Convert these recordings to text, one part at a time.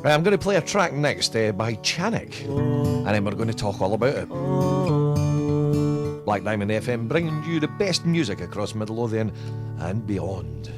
Right, I'm going to play a track next by Chanik, and then we're going to talk all about it. Black Diamond FM, bringing you the best music across Midlothian and beyond.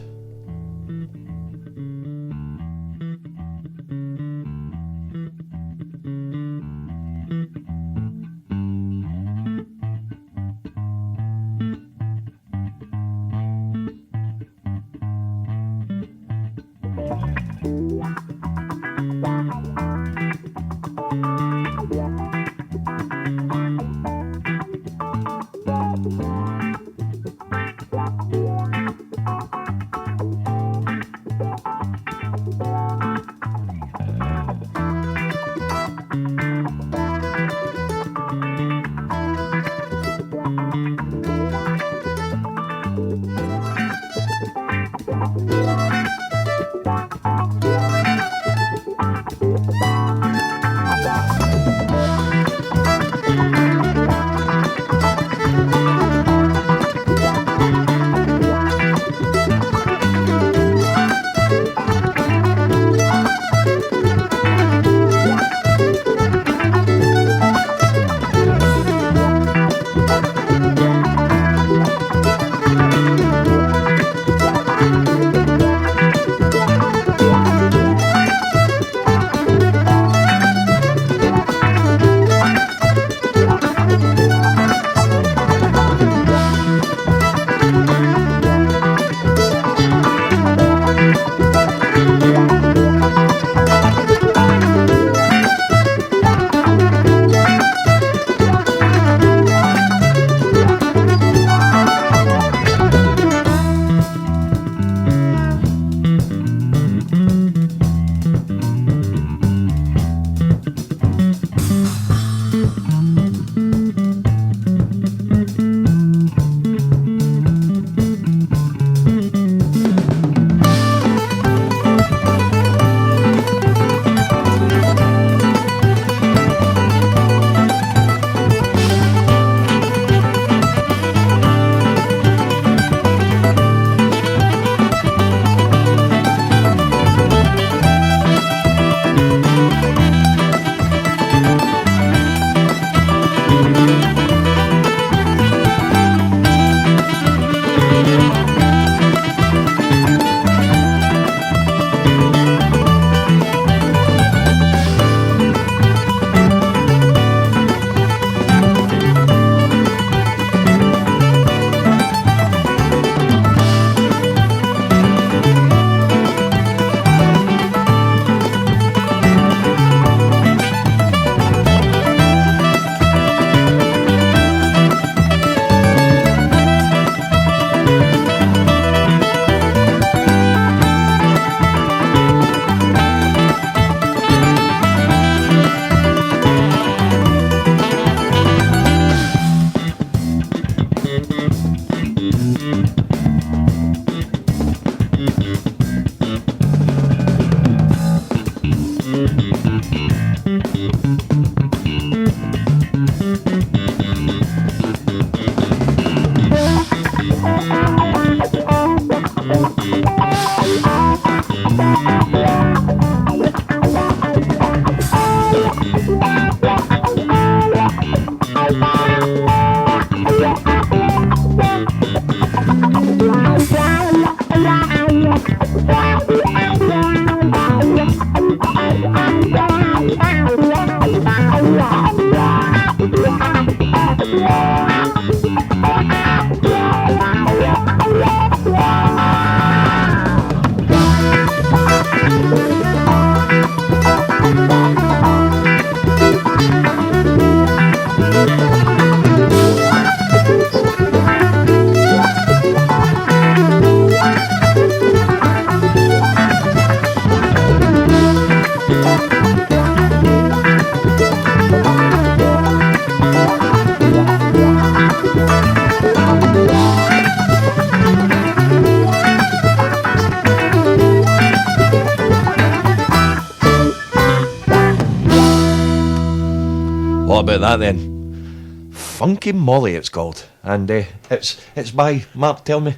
What about that then? Funky Molly it's called, and it's by Mark, tell me.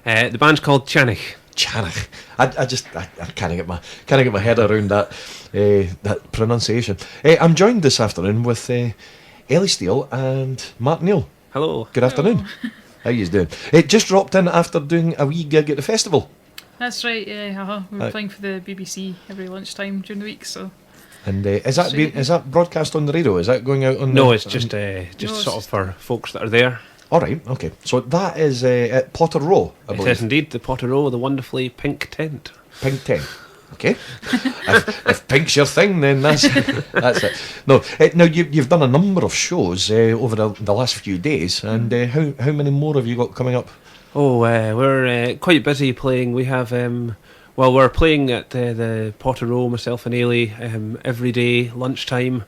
The band's called Chanik. Chanach. I can't get my head around that pronunciation. I'm joined this afternoon with Eilidh Steele and Neal. Hello. Good afternoon. How you doing? Just dropped in after doing a wee gig at the festival. That's right, yeah. We were playing for the BBC every lunchtime during the week, so. And is that broadcast on the radio? Is that going out on? No, it's just sort of for folks that are there. All right, okay. So that is at Potter Row, I believe. It is indeed the Potter Row, the wonderfully pink tent. Pink tent. Okay. if pink's your thing, then that's it. No, now you've done a number of shows over the last few days, and how many more have you got coming up? Oh, we're quite busy playing. We have, we're playing at the Potter Row, myself and Eilidh, every day, lunchtime,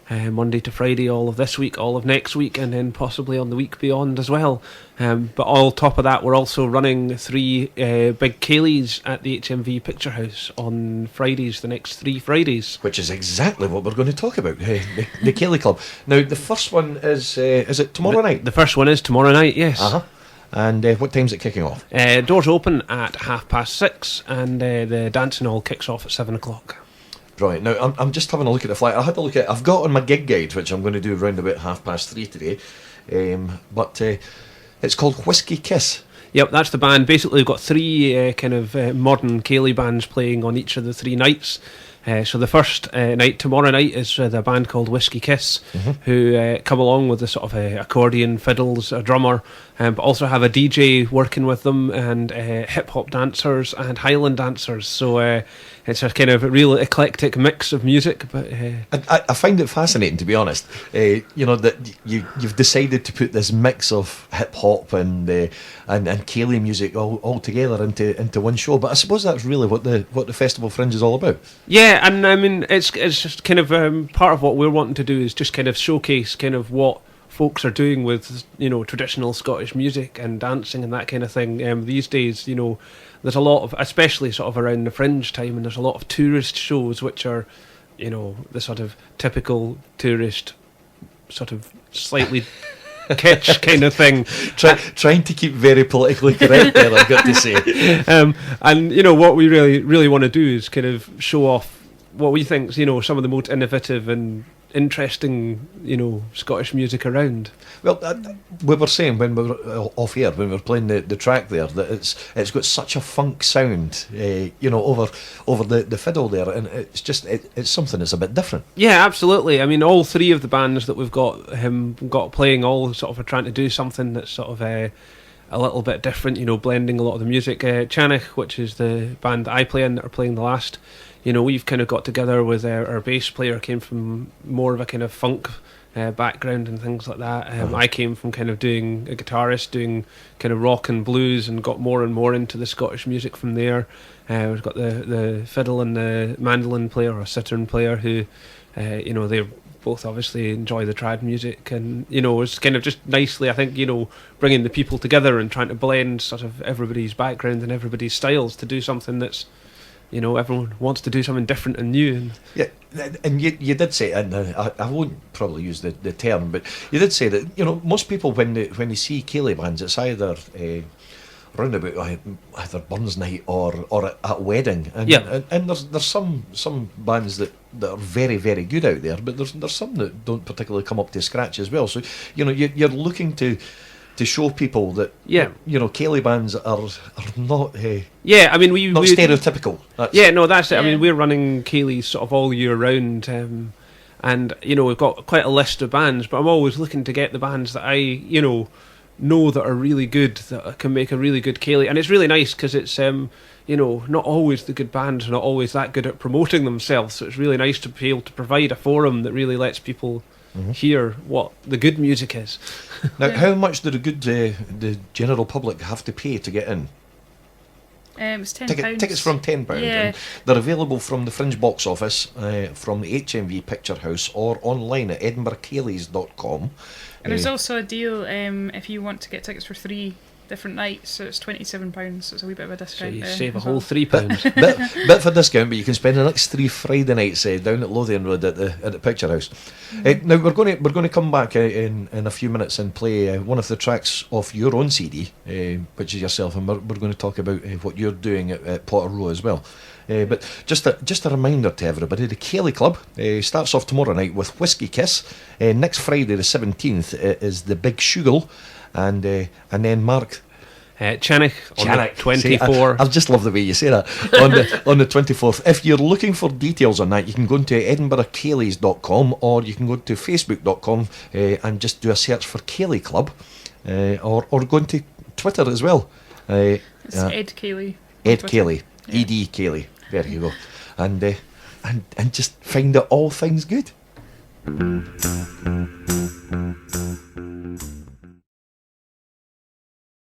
Monday to Friday, all of this week, all of next week, and then possibly on the week beyond as well. But on top of that, we're also running 3 big Ceilidhs at the HMV Picture House on Fridays, the next 3 Fridays. Which is exactly what we're going to talk about, the Ceilidh Club. Now, the first one is it tomorrow night? The first one is tomorrow night, yes. Uh-huh. And what time's it kicking off? Doors open at 6:30, and the dancing hall kicks off at 7 o'clock. Right, now I'm just having a look at the flyer. I had a look at I've got on my gig guide, which I'm going to do around about 3:30 today, but it's called Whiskey Kiss. Yep, that's the band. Basically, we've got 3 kind of modern Ceilidh bands playing on each of the 3 nights. So the first night, tomorrow night, is the band called Whiskey Kiss, who come along with the sort of accordion, fiddles, a drummer, but also have a DJ working with them, and hip-hop dancers and Highland dancers. So it's a kind of a real eclectic mix of music. But I find it fascinating, to be honest. That you've decided to put this mix of hip-hop and Ceilidh music all together into one show. But I suppose that's really what the Festival Fringe is all about. Yeah, and I mean, it's just kind of part of what we're wanting to do is just kind of showcase kind of what folks are doing with, traditional Scottish music and dancing and that kind of thing. These days, there's a lot of, especially sort of around the Fringe time, and there's a lot of tourist shows which are, the sort of typical tourist, sort of slightly kitsch kind of thing. Trying to keep very politically correct there, I've got to say. And what we really want to do is kind of show off what we think, some of the most innovative and interesting, Scottish music around. Well, we were saying when we were off air, when we were playing the track there, that it's got such a funk sound, over the fiddle there, and it's just it's something that's a bit different. Yeah, absolutely. I mean, all 3 of the bands that we've got playing, all sort of are trying to do something that's sort of a little bit different, blending a lot of the music. Chanach, which is the band that I play in, that are playing the last. We've kind of got together with our bass player, came from more of a kind of funk background and things like that. I came from kind of doing a guitarist, doing kind of rock and blues, and got more and more into the Scottish music from there. We've got the fiddle and the mandolin player, or cittern player, who, they both obviously enjoy the trad music, and it's kind of just nicely, I think, bringing the people together and trying to blend sort of everybody's background and everybody's styles to do something that's, everyone wants to do something different and new. Yeah, and you did say, and I won't probably use the term, but you did say that most people when they see Ceilidh bands, it's either round about either Burns Night or at a wedding, and there's some bands that are very, very good out there, but there's some that don't particularly come up to scratch as well. So you're looking to show people that Ceilidh bands are not I mean we stereotypical. That's it. I mean, we're running Ceilidh sort of all year round, and we've got quite a list of bands, but I'm always looking to get the bands that I know that are really good, that can make a really good Ceilidh. And it's really nice because it's not always the good bands are not always that good at promoting themselves, so it's really nice to be able to provide a forum that really lets people hear what the good music is. Now, how much do the general public have to pay to get in? It's £10. Tickets from £10. Yeah. And they're available from the Fringe box office, from the HMV Picture House, or online at edinburghceilidhs.com. And there's also a deal if you want to get tickets for 3 different nights, so it's £27. So it's a wee bit of a So discount. you there save a as whole well. £3. bit for discount, but you can spend the next 3 Friday nights down at Lothian Road at the Picture House. Now we're going to come back in a few minutes and play one of the tracks off your own CD, which is yourself, and we're going to talk about what you're doing at Potter Row as well. But just a reminder to everybody, the Cayley Club starts off tomorrow night with Whiskey Kiss. Next Friday the 17th is the Big Shugle, and then Mark Channock on the Channock. 24. I just love the way you say that. on the 24th. If you're looking for details on that, you can go to edinburghcayleys.com, or you can go to facebook.com and just do a search for Cayley Club, or go into Twitter as well. It's Ed Cayley. Ed Cayley. ED Cayley. There you go. And just find out all things good.